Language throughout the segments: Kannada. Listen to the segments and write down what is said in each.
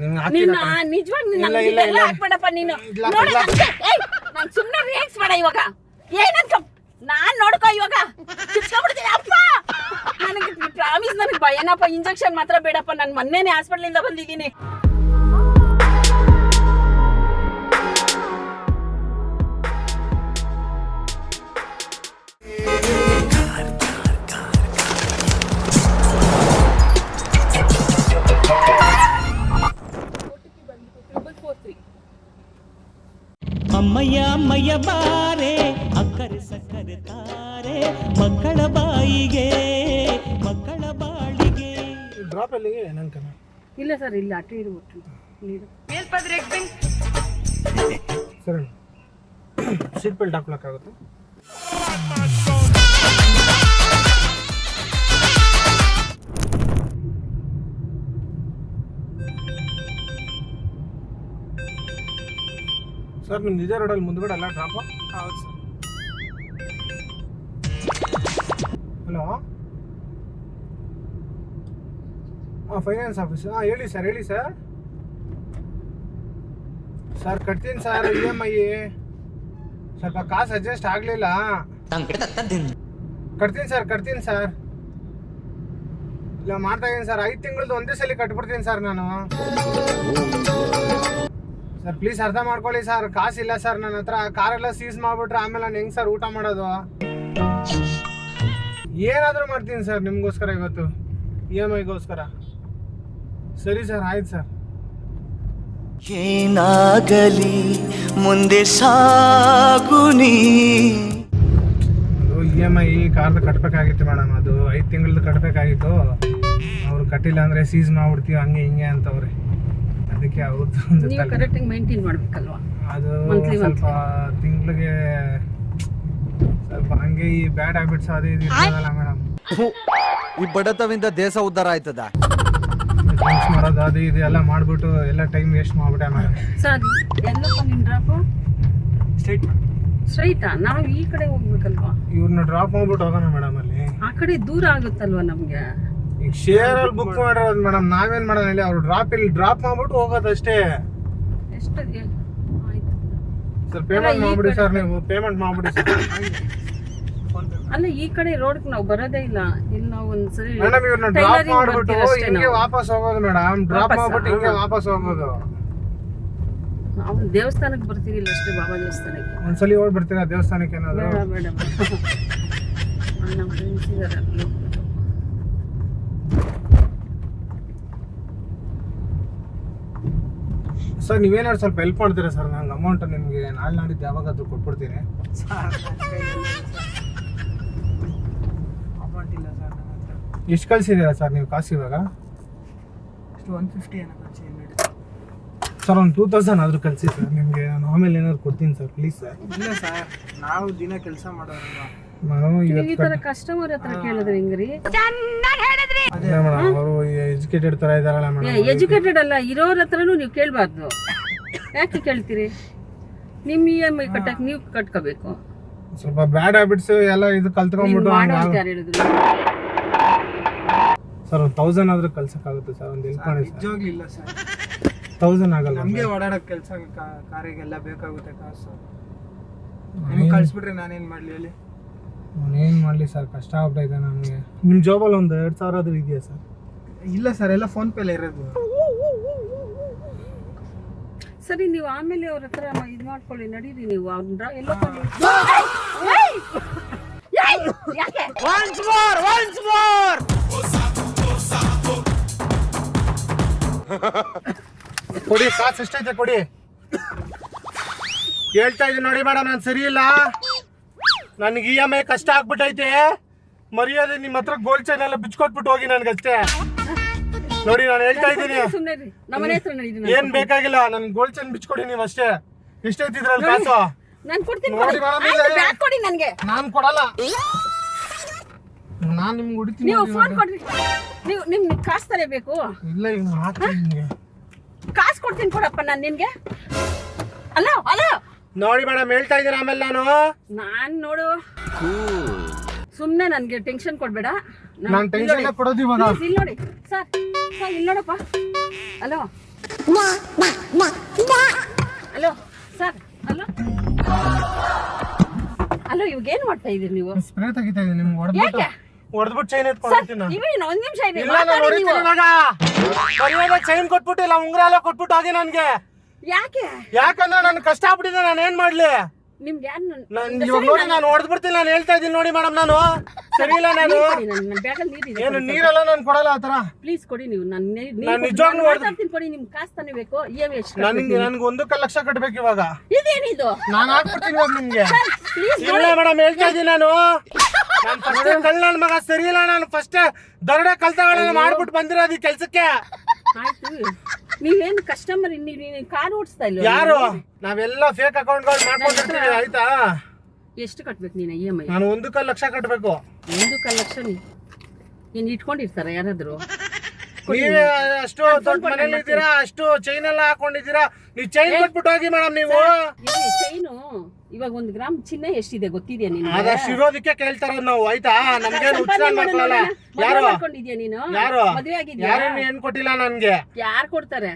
ನಿಜವಾಗಿ ಹಾಕ್ಬೇಡಪ್ಪ ನೀನು. ನೋಡಿ ನಾನು ಸುಮ್ಮನೆ ರಿಯಾಕ್ಟ್ ಮಾಡ ಇವಾಗ ಏನಂತ ನಾನ್ ನೋಡ್ಕೋ ಇವಾಗ ಕಿಚ್ಕೊಂಡ್ಬಿಡ್ತೀನಿ ಅಪ್ಪ. ನನಗೆ ಪ್ರಾಮಿಸ್ ನನಗೆ ಭಯನಪ್ಪ. ಇಂಜೆಕ್ಷನ್ ಮಾತ್ರ ಬೇಡಪ್ಪ. ನಾನು ಮೊನ್ನೆನೇ ಹಾಸ್ಪಿಟ್ಲಿಂದ ಬಂದಿದ್ದೀನಿ. ಅಮ್ಮಯ್ಯ ಅಮ್ಮಯ್ಯ ಬಾರೆ ಅಕ್ಕರೆ ಸಕ್ಕರೆ ತಾರೆ ಮಕ್ಕಳ ಬಾಯಿಗೆ ಮಕ್ಕಳ ಬಾಳಿಗೆ. ಡ್ರಾಪ್ ಅಲ್ಲಿ ಏನಂತ ಇಲ್ಲ ಸರ್, ಇಲ್ಲ ಅಟೆ ಇರ್ಬಿಟ್ಟು ನೀರು ಸರ್. ಸೀಟ್ ಬೆಲ್ಟ್ ಹಾಕ್ಲಕ್ಕಾಗುತ್ತೆ? ಸರ್ ನಿಮ್ದು ಇದೇ ರೋಡಲ್ಲಿ ಮುಂದ್ಗಡೆ ಎಲ್ಲ ಡ್ರಾಪ್? ಹೌದು ಸರ್. ಹಲೋ, ಹಾಂ ಫೈನಾನ್ಸ್ ಆಫೀಸ್. ಹಾಂ ಹೇಳಿ ಸರ್. ಹೇಳಿ ಸರ್. ಸರ್ ಕಟ್ತೀನಿ ಸರ್ EMI. ಸ್ವಲ್ಪ ಕಾಸು ಅಡ್ಜಸ್ಟ್ ಆಗಲಿಲ್ಲ. ಕಟ್ತೀನಿ ಸರ್. ಇಲ್ಲ ಮಾಡ್ತಾ ಇದ್ದೀನಿ ಸರ್. 5 ತಿಂಗಳದ್ದು ಒಂದೇ ಸಲ ಕಟ್ಬಿಡ್ತೀನಿ ಸರ್ ನಾನು. ಸರ್ ಪ್ಲೀಸ್ ಅರ್ಥ ಮಾಡ್ಕೊಳ್ಳಿ ಸರ್. ಕಾಸಿಲ್ಲ ಸರ್ ನನ್ನ ಹತ್ರ. ಕಾರೆಲ್ಲ ಸೀಸ್ ಮಾಡ್ಬಿಟ್ರೆ ಆಮೇಲೆ ನಾನು ಹೆಂಗೆ ಸರ್ ಊಟ ಮಾಡೋದು? ಏನಾದರೂ ಮಾಡ್ತೀನಿ ಸರ್ ನಿಮಗೋಸ್ಕರ ಇವತ್ತು, EMIಗೋಸ್ಕರ. ಸರಿ ಸರ್, ಆಯ್ತು ಸರ್. ಏನಾಗಲಿ ಮುಂದೆ ಸಾಗುನಿ. ಅದು EMI ಕಾರ್ದು ಕಟ್ಟಬೇಕಾಗಿತ್ತು ಮೇಡಮ್. ಅದು 5 ತಿಂಗಳದ್ದು ಕಟ್ಟಬೇಕಾಗಿತ್ತು. ಅವ್ರು ಕಟ್ಟಿಲ್ಲ ಅಂದರೆ ಸೀಸ್ ಮಾಡ್ಬಿಡ್ತೀವಿ ಹಂಗೆ ಹಿಂಗೆ ಅಂತವ್ರೆ. ಅದಕ್ಕೆ ಅವ್ರದ್ದು ಕರೆಕ್ಟಾಗಿ ಮೇಂಟೈನ್ ಮಾಡಬೇಕಲ್ವಾ? ಅದು ಸ್ವಲ್ಪ ತಿಂಗಳಿಗೆ ಸ್ವಲ್ಪ ಹಂಗೆ ಈ ಬ್ಯಾಡ್ ಹ್ಯಾಬಿಟ್ಸ್ ಅದು ಇದು ಇರ್ತದಲ್ಲ ಮೇಡಮ್. ಈ ಬಡತವಿಂದ ದೇಶ ಉದ್ಧಾರ ಆಯ್ತದ. ಡ್ರಿಂಕ್ಸ್ ಮಾಡೋದು ಅದು ಇದು ಎಲ್ಲ ಮಾಡ್ಬಿಟ್ಟು ಎಲ್ಲ ಟೈಮ್ ವೇಸ್ಟ್ ಮಾಡ್ಬಿಟ್ಟೆ ಮೇಡಮ್. ಸರ್ ಎಲ್ಲಪ್ಪ ನಿನ್ನ ಡ್ರಾಪು? ಸ್ಟ್ರೈಟಾ? ನಾವು ಈ ಕಡೆ ಹೋಗ್ಬೇಕಲ್ವಾ? ಇವ್ರನ್ನ ಡ್ರಾಪ್ ಮಾಡ್ಬಿಟ್ಟು ಹೋಗೋಣ ಮೇಡಮ್. ಅಲ್ಲಿ ಆ ಕಡೆ ದೂರ ಆಗುತ್ತಲ್ವಾ ನಮ್ಗೆ? ಈಗ ಶೇರ್ ಅಲ್ಲಿ ಬುಕ್ ಮಾಡಿರೋದು ಮೇಡಮ್. ನಾವೇನ್ ಮಾಡೋಣ ಹೇಳಿ? ಅವ್ರು ಡ್ರಾಪ್ ಮಾಡ್ಬಿಟ್ಟು ಹೋಗೋದಷ್ಟೇ. ಎಷ್ಟು ಆಯ್ತು ಸರ್ ಪೇಮೆಂಟ್ ಮಾಡ್ಬಿಡಿ ಸರ್. ನೀವು ಪೇಮೆಂಟ್ ಮಾಡ್ಬಿಡಿ ಸರ್. ಅಲ್ಲ ಈ ಕಡೆ ರೋಡ್ ನಾವು ಬರೋದೇ ಇಲ್ಲ. ಇಲ್ಲಿ ನಾವು ಒಂದ್ಸರಿ ಮೇಡಮ್ ಇವ್ರನ್ನ ಡ್ರಾಪ್ ಮಾಡ್ಬಿಟ್ಟು ಹಿಂಗೆ ವಾಪಸ್ ಹೋಗೋದು ಮೇಡಮ್. ಡ್ರಾಪ್ ಮಾಡ್ಬಿಟ್ಟು ಹಿಂಗೆ ವಾಪಸ್ ಹೋಗೋದು. ನಾವು ದೇವಸ್ಥಾನಕ್ಕೆ ಬರ್ತೀರಿಲ್ಲ ಅಷ್ಟೇ, ಬಾಬಾ ದೇವಸ್ಥಾನಕ್ಕೆ. ಒಂದ್ಸಲಿ ಹೋಗ್ಬಿಡ್ತೀರಾ ದೇವಸ್ಥಾನಕ್ಕೆ ಏನಾದ್ರು? ಬೇಡ ನಮ್ಮ ಫ್ರೆಂಡ್ಸ್ ಇದಾರೆ. ಸರ್ ನೀವೇನಾದ್ರು ಸ್ವಲ್ಪ ಹೆಲ್ಪ್ ಮಾಡ್ತೀರಾ ಸರ್? ನಂಗೆ ಅಮೌಂಟ್ ನಿಮಗೆ ನಾಳೆ ನಾಡಿದ್ದು ಯಾವಾಗಾದ್ರೂ ಕೊಟ್ಬಿಡ್ತೀನಿ. ಅಮೌಂಟ್ ಇಲ್ಲ ಸರ್ ನನ್ನ ಹತ್ರ. ಎಷ್ಟು ಕಳಿಸಿದ್ದೀರಾ ಸರ್ ನೀವು ಕಾಸು ಇವಾಗ? 150 ಏನೋ ಕಳಿಸಿದ್ದೀನಿ ಸರ್. ಒಂದು 2000 ಆದರೂ ಕಳಿಸಿ ಸರ್. ನಿಮಗೆ ನಾನು ಆಮೇಲೆ ಏನಾದ್ರು ಕೊಡ್ತೀನಿ ಸರ್, ಪ್ಲೀಸ್ ಸರ್. ಇಲ್ಲ ಸರ್, ನಾವು ದಿನ ಕೆಲಸ ಮಾಡೋರಲ್ವಾ. ಈ ತರ ಕಸ್ಟಮರ್ ಹತ್ರ ಕೇಳಿದ್ರೆ ಹೆಂಗ್ರಿ? ಅದೇ ಮೇಡಮ್, ಅವರು ಎಜುಕೇಟೆಡ್ ತರ ಇದಾರಲ್ಲ ಮೇಡಮ್. ಎಜುಕೇಟೆಡ್ ಅಲ್ಲ, ಇರೋರ ಹತ್ರನೂ ನೀವು ಕೇಳಬಾರ್ದು. ಯಾಕೆ ಕೇಳ್ತೀರಿ? ನಿಮ್ಮ EMI ಕಟ್ಟಕ್ಕೆ ನೀವು ಕಟ್ಕೋಬೇಕು. ಸ್ವಲ್ಪ ಬ್ಯಾಡ್ ಹ್ಯಾಬಿಟ್ಸ್ ಎಲ್ಲ ಇದು ಕಲ್ತ್ಕೊಂಡ್ಬಿಟ್ಟು ಯಾರು ಹೇಳಿದ್ರು? ಸರ್ 1000 ಆದ್ರೂ ಕಳ್ಸಕ್ಕಾಗುತ್ತೆ ಸರ್? ಒಂದು ಹೆಲ್ಪ್ ಮಾಡಿ ಸರ್. ನಿಜವಾಗ್ಲೂ ಇಲ್ಲ ಸರ್. 1000 ಆಗಲ್ಲ. ನಮಗೆ ಓಡಾಡೋಕೆ ಕೆಲಸ ಕಾರಿಗೆಲ್ಲ ಬೇಕಾಗುತ್ತೆ ಕಾಸು. ನಿಮ್ಗೆ ಕಳಿಸ್ಬಿಟ್ರೆ ನಾನೇನು ಮಾಡಲಿ ಹೇಳಿ? ಏನು ಮಾಡಲಿ ಸರ್, ಕಷ್ಟ ಆಗ್ಬಿಟ್ಟೈತೆ ನಮಗೆ. ನಿಮ್ಮ ಜಾಬಲ್ಲಿ ಒಂದು 2000 ಆದ್ರೂ ಇದೆಯಾ ಸರ್? ಇಲ್ಲ ಸರ್, ಎಲ್ಲ ಫೋನ್ ಪೇಲೇ ಇರೋದು. ಸರಿ, ನೀವು ಆಮೇಲೆ ಅವ್ರ ಹತ್ರ ಇದು ಮಾಡ್ಕೊಳ್ಳಿ. ನಡೀರಿ ನೀವು ಅವ್ರ ಎಲ್ಲ ಕೊಡಿ ಕಾಸು. ಎಷ್ಟೈತೆ ಕೊಡಿ. ಹೇಳ್ತಾ ಇದ್ದೀನಿ ನೋಡಿ ಮೇಡಮ್, ನಾನು ಸರಿ ಇಲ್ಲ. ನನಗೆ EMI ಕಷ್ಟ ಆಗ್ಬಿಟ್ಟೈತೆ. ಮರ್ಯಾದೆ ನಿಮ್ಮ ಹತ್ರ ಗೋಲ್ಡ್ ಚೈನ್ ಎಲ್ಲ ಬಿಚ್ಕೊಟ್ಬಿಟ್ಟು ಹೋಗಿ ನನಗಷ್ಟೇ. ನೋಡಿ ನಾನು ಹೇಳ್ತಾ ಇದ್ದೀನಿ, ಏನ್ ಬೇಕಾಗಿಲ್ಲ. ನನ್ ಗೋಲ್ಡ್ ಚೈನ್ ಬಿಚ್ಕೊಡಿ ನೀವು ಅಷ್ಟೇ. ಎಷ್ಟೈತಿ ಇದ್ರಲ್ಲಿ ಕಾಸು? ನಾನು ಕೊಡ್ತೀನಿ. ನೋಡಿ ಮೇಡಮ್, ಬ್ಯಾಗ್ ಕೊಡಿ ನನಗೆ. ನಾನು ಕೊಡಲ್ಲ. ನಾನು ನಿಮ್ಗೆ ಹೊಡಿತೀನಿ. ನೀವು ಫೋನ್ ಕೊಡ್ರಿ. ನಿಮ್ಗೆ ಕಾಸು ತಾನೇ ಬೇಕು? ಇಲ್ಲ, ಈಗ ಹಾಕ್ತೀನಿ ನಿಮಗೆ. ಕಾಸು ಕೊಡ್ತೀನಿ ಕೊಡಪ್ಪ ನಾನು ನಿನ್ಗೆ. ಅಲ್ಲ ನೋಡಿ ಮೇಡಮ್, ಹೇಳ್ತಾ ಇದ್ದೀನಿ ಆಮೇಲೆ ನಾನು ನೋಡು. ಸುಮ್ಮನೆ ನನಗೆ ಟೆನ್ಷನ್ ಕೊಡಬೇಡ. ನಾನು ಟೆನ್ಷನ್ ಕೊಡೋದು ಇವಾಗ. ಇಲ್ಲಿ ನೋಡಿ ಸರ್, ಇಲ್ಲಿ ನೋಡಪ್ಪ. Hello hello sir, hello hello, ಇವಾಗ ಏನ್ ಮಾಡ್ತಾ ಇದೀರಿ ನೀವು? ಸ್ಪ್ರೇ ತೆಗಿತಾ ಇದೀನಿ ನಿಮ್ಗೆ ಹೊಡೆದ್ಬಿಟ್ಟು ಯಾಕೆ ಹೊಡೆದ್ಬಿಟ್ಟು ಚೈನ್ ಸರ್? ಎತ್ಕೊಂಡ್ಬಿಡ್ತೀನಿ ನಾನು. ಇವೇನು ಒಂದ್ ನಿಮಿಷ ಇದೆ, ಇಲ್ಲ ನಾನು ಮಾತಾಡಿ ನೀವು. ಹೊಡಿತೀನಿ ಮಗ ಚೈನ್ ಕೊಟ್ಬಿಟ್ಟು ಇಲ್ಲ ಉಂಗ್ರ ಎಲ್ಲ ಕೊಟ್ಬಿಟ್ಟು ಹೋಗಿ ನನ್ಗೆ. ಯಾಕೆ ಯಾಕಂದ್ರೆ ನನ್ ಕಷ್ಟ ಆಗ್ಬಿಟ್ಟಿದೆ, ನಾನು ಏನ್ ಮಾಡ್ಲಿ? ನಿಮ್ಗೆ ಯಾರು ಇವಾಗ ನೋಡಿ ನಾನು ಹೊಡೆದ್ಬಿಡ್ತೀನಿ, ನಾನು ಹೇಳ್ತಾ ಇದ್ದೀನಿ ನೋಡಿ ಮೇಡಮ್, ನಾನು ಸರಿ ಇಲ್ಲ. ನಾನು ನನ್ನ ಬ್ಯಾಗಲ್ಲಿ ನೀರಿದೆ, ಏನು ನೀರೆಲ್ಲ ನಾನು ಕೊಡಲ್ಲ ಆ ತರ. ಪ್ಲೀಸ್ ಕೊಡಿ ನೀವು. ನಾನ್ ನಿಜವಾಗ್ಲೂ ಮಾತಾಡ್ತೀನಿ, ಕೊಡಿ. ನಿಮ್ ಕಾಸು ತಾನೇ ಬೇಕು. ಎಷ್ಟು ನನ್ಗೆ 1 ಲಕ್ಷ ಕಟ್ಬೇಕು ಇವಾಗ. ಇದೇನಿದು? ನಾನು ಹಾಕ್ಬಿಡ್ತೀನಿ ಇವಾಗ ನಿಮ್ಗೆ. ಪ್ಲೀಸ್ ಇಲ್ಲ ಮೇಡಮ್ ಹೇಳ್ತಾ ಇದ್ದೀನಿ ನಾನು ಫಸ್ಟ್ ಕಳ್ಳ ನನ್ ಮಗ ಸರಿ ಇಲ್ಲ. ನಾನು ಫಸ್ಟ್ ದರೋಡೆ ಕಲ್ತಗಳನ್ನ ಮಾಡ್ಬಿಟ್ಟು ಬಂದಿರೋದು ಈ ಕೆಲ್ಸಕ್ಕೆ. ಆಯ್ತು, ನೀವೇನು ಕಸ್ಟಮರ್, ನೀವು ಕಾರ್ ಓಡಿಸ್ತಾ ಇಲ್ಲ? ಯಾರು? ನಾವೆಲ್ಲ ಫೇಕ್ ಅಕೌಂಟ್ಗಳು ಮಾಡ್ಕೊಂಡಿರ್ತೀವಿ ಆಯ್ತಾ. ಎಷ್ಟು ಕಟ್ಬೇಕು ನೀನು EMI? ನಾನು 1 ಲಕ್ಷ ಕಟ್ಬೇಕು. 1 ಲಕ್ಷ ಏನ್ ಇಟ್ಕೊಂಡಿರ್ತಾರ ಯಾರಾದ್ರು? ನೀವೇ ಅಷ್ಟು ದೊಡ್ಡ ಮನೇಲಿ ಇದ್ದೀರಾ, ಅಷ್ಟು ಚೈನ್ ಎಲ್ಲ ಹಾಕೊಂಡಿದ್ದೀರಾ, ನೀವು ಚೈನ್ ಕೊಟ್ಬಿಟ್ಟು ಹೋಗಿ ಮೇಡಮ್. ನೀವು ಚೈನು ಇವಾಗ 1 ಗ್ರಾಮ್ ಚಿನ್ನ ಎಷ್ಟಿದೆ ಗೊತ್ತಿದ್ಯಾ ನೀನು? ಅದಷ್ಟು ಇರೋದಕ್ಕೆ ಕೇಳ್ತಾರ ನಾವು ಆಯ್ತಾ. ನಮ್ಗೇನು ಉತ್ಸಾಹ ಮಾಡ್ಕೊಳ್ಳಲ್ಲ. ಯಾರು ಮಾಡ್ಕೊಂಡಿದ್ಯಾ ನೀನು? ಯಾರು ಮದುವೆ ಆಗಿದ್ಯಾ? ಯಾರು ಏನ್ ಕೊಟ್ಟಿಲ್ಲ ನನ್ಗೆ. ಯಾರು ಕೊಡ್ತಾರೆ?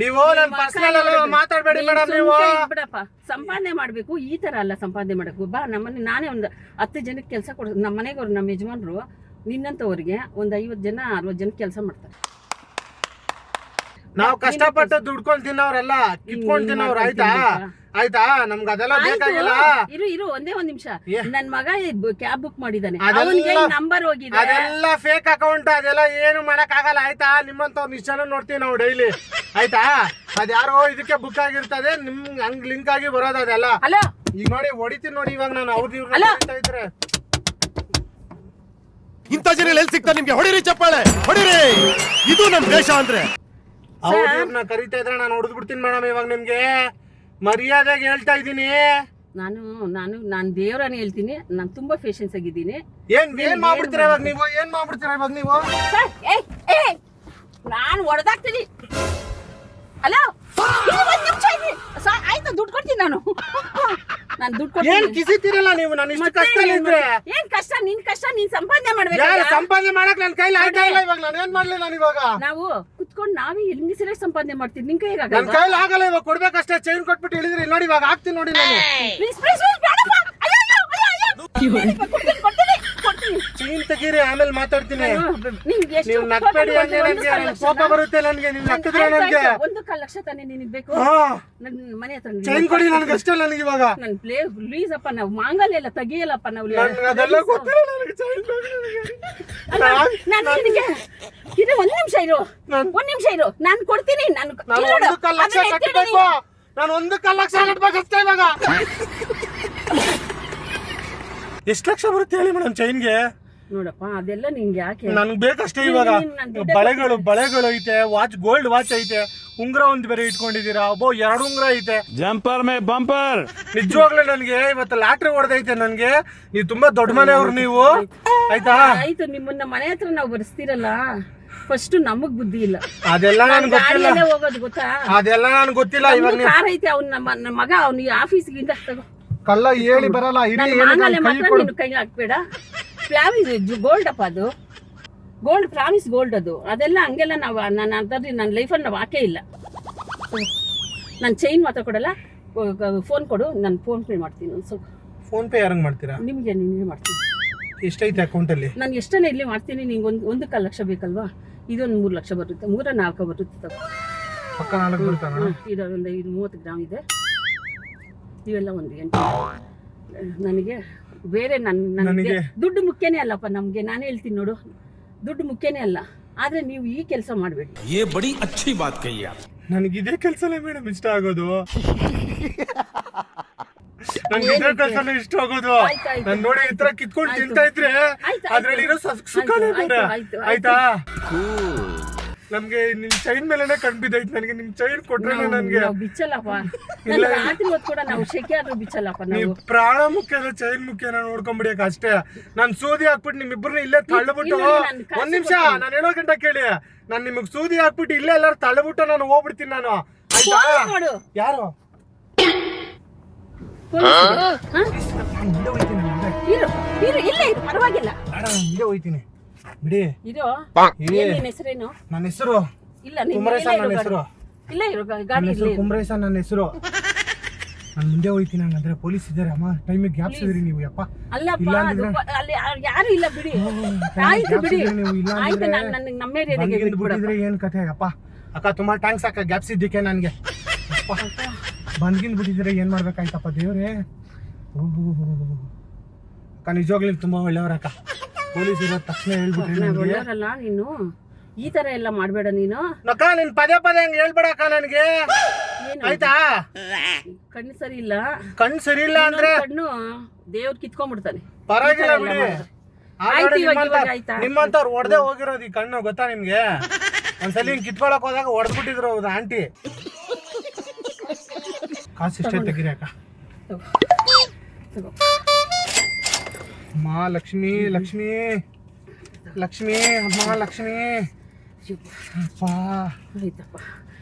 ನೀವು ನನ್ ಪರ್ಸನಲ್ ಎಲ್ಲ ಮಾತಾಡ್ಬೇಡಿ ಮೇಡಮ್. ನೀವು ಬಿಡಪ್ಪ, ಸಂಪಾದನೆ ಮಾಡ್ಬೇಕು, ಈ ತರ ಅಲ್ಲ ಸಂಪಾದನೆ ಮಾಡಬೇಕು. ಬಾ ನಮ್ಮನೆ, ನಾನೇ ಒಂದು 10 ಜನಕ್ಕೆ ಕೆಲಸ ಕೊಡ. ನಮ್ಮ ಮನೆಗವ್ರು, ನಮ್ಮ ಯಜಮಾನ್ರು ನಿನ್ನಂತವ್ರಿಗೆ ಒಂದು 50 ಜನ 60 ಜನ ಕೆಲಸ ಮಾಡ್ತಾರೆ. ನಾವು ಕಷ್ಟಪಟ್ಟು ದುಡ್ಕೊಂಡ್ ತಿನ್ನವ್ರೆಲ್ಲ ಕಿತ್ಕೊಂಡ್ ತಿನ್ನವ್ರು ಆಯ್ತಾ. ಆಯ್ತಾ, ನಮ್ಗೆ ಅದೆಲ್ಲ ಬೇಕಾಗಿಲ್ಲ. ಇರು ಒಂದೇ ಒಂದ್ ನಿಮಿಷ. ನನ್ ಮಗ ಕ್ಯಾಬ್ ಬುಕ್ ಮಾಡಿದಾನೆ, ಅದೆಲ್ಲ ನಂಬರ್ ಹೋಗಿದೆ. ಅದೆಲ್ಲ ಫೇಕ್ ಅಕೌಂಟ್, ಅದೆಲ್ಲ ಏನು ಮಾಡಕ್ ಆಗಲ್ಲ ಆಯ್ತಾ. ನಿಮ್ಮಂತವ್ರು ನಿಜ ಜನ ನೋಡ್ತೀವಿ ನಾವು ಡೈಲಿ ಆಯ್ತಾ. ಅದ್ಯಾರೋ ಇದಕ್ಕೆ ಬುಕ್ ಆಗಿರ್ತದೆ, ನಿಮ್ ಹಂಗ್ ಲಿಂಕ್ ಆಗಿ ಬರೋದು ಅದೆಲ್ಲ. ಹಲೋ, ಈಗ ನೋಡಿ ಹೊಡಿತೀನಿ ನೋಡಿ ಇವಾಗ ನಾನು. ಅವ್ರು ಇವ್ರು ಇದ್ರೆ ಇಂಥ ಜನ ಎಲ್ಲಿ ಸಿಗ್ತಾರೆ ನಿಮ್ಗೆ? ಹೊಡಿರಿ ಚಪ್ಪಾಳೆ, ಹೊಡಿರಿ. ಇದು ನಮ್ ದೇಶ ಅಂದ್ರೆ. ಅವ್ರು ಇವ್ರನ್ನ ಕರಿತಾ ಇದ್ರೆ ನಾನು ಹೊಡೆದ್ ಬಿಡ್ತೀನಿ ಮೇಡಮ್. ಇವಾಗ ನಿಮ್ಗೆ ಮರ್ಯಾದೆಗೆ ಹೇಳ್ತಾ ಇದ್ದೀನಿ. ನಾನು ದೇವರನ್ನ ಹೇಳ್ತೀನಿ, ನಾನು ತುಂಬಾ ಪೇಷನ್ಸ್ ಆಗಿದ್ದೀನಿ. ಏನ್ ಮಾಡ್ಬಿಡ್ತೀರಾ ಇವಾಗ ನೀವು? ಏನ್ ಮಾಡ್ಬಿಡ್ತೀರಾ ಇವಾಗ ನೀವು? ನಾನು ಹೊಡೆದಾಕ್ತೀನಿ. ಹಲೋ, ಆಯ್ತು, ದುಡ್ಡು ಕೊಡ್ತೀನಿ ನಾನು ದುಡ್ಡು ಕೊಡ್ತೀನಿ. ಏನ್ ಕಿಸಿತೀರಲ್ಲ ನೀವು? ನಾನು ಇಷ್ಟು ಕಷ್ಟ ಇದ್ರೆ ಏನ್ ಕಷ್ಟ? ನಿನ್ ಕಷ್ಟ, ನೀನ್ ಸಂಪಾದನೆ ಮಾಡ್ಬೇಕು. ಯಾರು ಸಂಪಾದನೆ ಮಾಡಕ್ ನನ್ ಕೈಲಿ ಆಯ್ತಾ ಇಲ್ಲ. ಇವಾಗ ನಾನು ಏನ್ ಮಾಡ್ಲಿ? ನಾನು ಇವಾಗ ನಾವು ಕುತ್ಕೊಂಡು ನಾವೇ ಹೆಂಗಸರೇ ಸಂಪಾದನೆ ಮಾಡ್ತೀವಿ. ನಿನ್ ಕೈಗೆ ನನ್ ಕೈಲಿ ಆಗಲ್ಲ. ಇವಾಗ ಕೊಡ್ಬೇಕಷ್ಟೇ. ಚೈನ್ ಕೊಟ್ಬಿಟ್ಟು ಹೇಳಿದ್ರಿ ನೋಡಿ, ಇವಾಗ ಹಾಕ್ತೀನಿ ನೋಡಿ ನಾನು. ಚೈನ್ ತೆಗೀರಿ, ಆಮೇಲೆ ಮಾತಾಡ್ತೀನಿ. ನೀವು ನಕ್ಬೇಡಿ, ಹಂಗೆ ನನ್ಗೆ ಕೋಪ ಬರುತ್ತೆ. ನನ್ಗೆ ನೀವು ನಕ್ಕಿದ್ರೆ ನನ್ಗೆ 1 ಲಕ್ಷ ತಾನೇ ನಿನಗೆ ಬೇಕು? ನನ್ ಮನೆ ಹತ್ರ ಚೈನ್ ಕೊಡಿ ನನಗೆ ಅಷ್ಟೇ. ನನಗೆ ಇವಾಗ ನನ್ ಪ್ಲೀಸ್ ಅಪ್ಪ, ನಾವು ಮಾಂಗಲ್ಯ ಎಲ್ಲ ತೆಗಿಯಲ್ಲಪ್ಪ ನಾವು. ಅದೆಲ್ಲ ಗೊತ್ತಿಲ್ಲ ನನಗೆ. ಚೈನ್ ನಾನು ನಿನಗೆ ಇದು 1 ನಿಮಿಷ ಇರು, 1 ನಿಮಿಷ ಇರು, ನಾನು ಕೊಡ್ತೀನಿ. ನಾನು 1 ಲಕ್ಷ ಕಟ್ಟಬೇಕು. ನಾನು 1 ಲಕ್ಷ ಕಟ್ಬೇಕಷ್ಟೇ ಇವಾಗ. ಎಷ್ಟು ಲಕ್ಷ ಬರುತ್ತೆ ಹೇಳಿ ಮೇಡಮ್ ಚೈನ್ಗೆ? ನೋಡಪ್ಪ, ಅದೆಲ್ಲ ನಿಂಗೆ ಯಾಕೆ? ನನ್ಗೆ ಬೇಕಷ್ಟೇ ಇವಾಗ. ಬಳೆಗಳು ಐತೆ, ಗೋಲ್ಡ್ ವಾಚ್ ಐತೆ, ಉಂಗ್ರ ಒಂದ್ ಬೇರೆ ಇಟ್ಕೊಂಡಿದೀರಾ. 2 ಉಂಗ್ರ ಐತೆ. Jumper May bumper. ನಿಜವಾಗ್ಲೂ ನನ್ಗೆ ಇವತ್ತು ಲಾಟ್ರಿ ಹೊಡೆದೈತೆ. ನನ್ಗೆ ನೀವು ತುಂಬಾ ದೊಡ್ಡ ಮನೆಯವ್ರು ನೀವು ಆಯ್ತಾ. ಆಯ್ತು, ನಿಮ್ಮನ್ನ ಮನೆ ಹತ್ರ ನಾವು ಬರ್ಸ್ತಿರಲ್ಲ, ಫಸ್ಟ್ ನಮಗ್ ಬುದ್ಧಿ ಇಲ್ಲ. ಅದೆಲ್ಲ ನನ್ಗೆ ಗೊತ್ತಿಲ್ಲ. ಹೋಗೋದು ಗೊತ್ತಾ? ಅದೆಲ್ಲ ನನ್ಗೆ ಗೊತ್ತಿಲ್ಲ. ಇವಾಗ ಕಾರ್ ಐತೆ, ಅವ್ನ ನಮ್ಮ ಮಗ ಅವ್ನಿಗೆ ಆಫೀಸ್ಗಿಂದ ತಗೋ. ಕಳ್ಳ ಹೇಳಿ ಬರಲ್ಲ. ಮಾಂಗಲ್ಯ ಮಾತ್ರ ನೀನು ಕೈ ಹಾಕ್ಬೇಡ. ಪ್ರಾಮಿಸ್ ಗೋಲ್ಡ್ ಅಪ್ಪ, ಅದು ಗೋಲ್ಡ್, ಪ್ರಾಮಿಸ್ ಗೋಲ್ಡ್ ಅದು. ಅದೆಲ್ಲ ಹಂಗೆಲ್ಲ ನಾವು ನನ್ನ ಲೈಫಲ್ಲಿ ನಾವು ಹಾಕೇ ಇಲ್ಲ. ನಾನು ಚೈನ್ ಮಾತ್ರ ಕೊಡಲ್ಲ. ಫೋನ್ ಕೊಡು, ನಾನು ಫೋನ್ ಪೇ ಮಾಡ್ತೀನಿ. ಒಂದು ಸ್ವಲ್ಪ ಫೋನ್ ಪೇ ಯಾರಂಗ್ ಮಾಡ್ತೀರಾ? ನಿಮಗೆ ಮಾಡ್ತೀನಿ. ಎಷ್ಟೈತೆ ಅಕೌಂಟ್ ಅಲ್ಲಿ? ನಾನು ಎಷ್ಟನ್ನ ಇಲ್ಲಿ ಮಾಡ್ತೀನಿ. ನಿಂಗೆ 1 ಲಕ್ಷ ಬೇಕಲ್ವಾ? ಇದೊಂದು 3 ಲಕ್ಷ ಬರುತ್ತೆ, 3-4 ಬರುತ್ತೆ. ತಗೋ, ಪಕ್ಕ 4 ಬರುತ್ತಾ? ಇದೊಂದು 30 ಗ್ರಾಮ್ ಇದೆ. ಇವೆಲ್ಲ 1 ಗಂಟೆ. ನನಗೆ ಬೇರೆ ನನಗೆ ದುಡ್ಡು ಮುಖ್ಯನೇ ಅಲ್ಲಪ್ಪ ನಮ್ಗೆ. ನಾನು ಹೇಳ್ತೀನಿ ನೋಡು, ದುಡ್ಡು ಮುಖ್ಯನೇ ಅಲ್ಲ. ಆದ್ರೆ ನೀವು ಈ ಕೆಲಸ ಮಾಡಬೇಡಿ. ये बड़ी अच्छी बात कही आप. ನನಗೆ ಇದೇ ಕೆಲಸನೇ ಮೇಡಮ್ ಇಷ್ಟ ಆಗೋದು. ನನ್ಗೆ ಇದೇ ಕೆಲಸನೇ ಇಷ್ಟ ಆಗೋದು. ನಾನು ನೋಡಿ ಈ ತರ ಕಿತ್ಕೊಂಡು ತಿಂತಾ ಇದ್ರೆ ಅದ್ರಲ್ಲಿ ಇರೋ ಸುಖನೇ ಬೇರೆ ಆಯ್ತಾ. ನಮ್ಗೆ ನಿಮ್ ಚೈನ್ ಮೇಲೆನೆ ಕಣ್ ಬಿದ್ದೈತೆ. ನನಗೆ ನಿಮ್ ಚೈನ್ ಕೊಟ್ರೆ ನನ್ಗೆ ಬಿಚ್ಚಲ್ಲಪ್ಪ. ರಾತ್ರಿ ಹೊತ್ತು ಕೂಡ ನಾವು ಶೆಕೆ ಆದ್ರೂ ಬಿಚ್ಚಲ್ಲಪ್ಪ. ನೀವು ಪ್ರಾಣ ಮುಖ್ಯನ ಚೈನ್ ಮುಖ್ಯನ ನೋಡ್ಕೊಂಡ್ಬಿಡಿಯಕ್ಕೆ ಅಷ್ಟೇ. ನಾನ್ ಸೂದಿ ಹಾಕ್ಬಿಟ್ಟು ನಿಮ್ಮಿಬ್ಬರನ್ನ ಇಲ್ಲೇ ತಳ್ಳಬಿಟ್ಟು 1 ನಿಮಿಷ ನಾನು ಹೇಳೋ ಗಂಟ ಕೇಳಿ. ನಾನ್ ನಿಮಗ್ ಸೂದಿ ಹಾಕ್ಬಿಟ್ಟು ಇಲ್ಲೇ ಎಲ್ಲಾರು ತಳ್ಳಬಿಟ್ಟು ನಾನು ಹೋಗ್ಬಿಡ್ತೀನಿ ನಾನು ಆಯ್ತಾ. ಯಾರು? ಇಲ್ಲ ಪರವಾಗಿಲ್ಲ. ಹಿಂದೆ ಹೋಯ್ತೀನಿ. ಬಿಡಿ. ಇರೋ ಏ. ಏನ್ ನಿನ್ ಹೆಸರೇನು? ನನ್ನ ಹೆಸರು ಇಲ್ಲ ನೀನ್ ಕುಮ್ರೇಶ ಇಲ್ಲ ನನ್ನ ಇರೋ ಹೆಸರು. ಇಲ್ಲ ಇರೋ ನನ್ನ ಗಾಡಿ ಹೆಸರು ಇಲ್ಲಿ ಕುಮ್ರೇಶ ನನ್ನ ಹೆಸರು. ನಾನು ಮುಂದೆ ಹೋಯ್ತೀನಿ ಹಂಗಂದ್ರೆ ಪೊಲೀಸ್ ಇದ್ದಾರೆ ಅಮ್ಮ. ಟೈಮಿಗೆ ಗ್ಯಾಪ್ಸಿದ್ರಿ ನೀವು ಯಪ್ಪ. ಅಲ್ಲಪ್ಪ ಇಲ್ಲ ಅದು ಅಂದಿದ್ರೆ- ಅಲ್ಲಿ ಯಾರು ಇಲ್ಲ ಬಿಡಿ. time ಆಯ್ತು ಬಿಡಿ ಗ್ಯಾಪ್ಸಿದ್ರಿ ನೀವು. ಇಲ್ಲ ಆಯ್ತು ಅಂದಿದ್ರೆ ನಾನು ನನಗೆ ನಮ್ಮ ಏರಿಯಾದಾಗೆ ಬಂದ್ಗಿಂದ್ ಬಿಟ್ಬಿಡಪ್ಪ. ಬಿಟ್ಟಿದ್ರೆ ಏನ್ ಕಥೆ ಅಪ್ಪ. ಅಕ್ಕ ತುಂಬಾ ಥ್ಯಾಂಕ್ಸ್ ಅಕ್ಕ ಗ್ಯಾಪ್ಸಿದ್ದಕ್ಕೆ ನನಗೆ. ಬಂದ್ಗಿಂದ್ ಬಿಟ್ಟಿದ್ರೆ ಏನ್ ಮಾಡ್ಬೇಕಾಯ್ತಪ್ಪ ದೇವ್ರೆ. ಅಕ್ಕ ನಿಜವಾಗ್ಲೂ ನೀವು ತುಂಬಾ ಒಳ್ಳೆಯವ್ರಕ್ಕ. ಪೊಲೀಸ್ ಇರೋ ತಕ್ಷಣ ಹೇಳ್ಬಿಟ್ರಿ ನಾನು ನನಗೆ. ಒಳ್ಳೆಯವರಲ್ಲ ನೀನು ಈ ತರ ಎಲ್ಲ ಮಾಡ್ಬೇಡ ನೀನು. ಅಕ್ಕ ನೀನ್ ಪದೇ ಪದೇ ಹಂಗೆ ಹೇಳ್ಬೇಡಕ್ಕ ನನಗೆ ಏನು ಆಯ್ತಾ. ಕಣ್ಣು ಸರಿ ಇಲ್ಲ. ಕಣ್ ಸರಿ ಇಲ್ಲ ಅಂದ್ರೆ ಕಣ್ಣು ದೇವ್ರು ಕಿತ್ಕೊಂಡ್ಬಿಡ್ತಾನೆ. ಪರವಾಗಿಲ್ಲ ಈ ತರ ಎಲ್ಲ ಬಿಡಿ. ಮಾಡಿದ್ರೆ. ಆಲ್ರೆಡಿ ಆಯ್ತು, ಇವಾಗ ಆಯ್ತಾ? ನಿಮ್ಮಂತವ್ರು ಹೊಡೆದೇ ಹೋಗಿರೋದು ಈ ಕಣ್ಣು ಗೊತ್ತಾ ನಿಮ್ಗೆ. ಒಂದ್ಸಲಿ ಹಿಂಗ್ ಕಿತ್ಕೊಳಕ್ ಹೋದಾಗ ಹೊಡೆದ್ಬಿಟ್ಟಿದ್ರು ಹೌದು ಆಂಟಿ. ಕಾಸು ಇಷ್ಟೇ ತೆಗಿರಿ ಅಕ್ಕ. ತಗೋ. ತಗೋ. ಅಮ್ಮ ಲಕ್ಷ್ಮಿ ಲಕ್ಷ್ಮಿ ಲಕ್ಷ್ಮಿ ಅಮ್ಮ ಲಕ್ಷ್ಮಿ ಅಪ್ಪ. ಆಯ್ತಪ್ಪ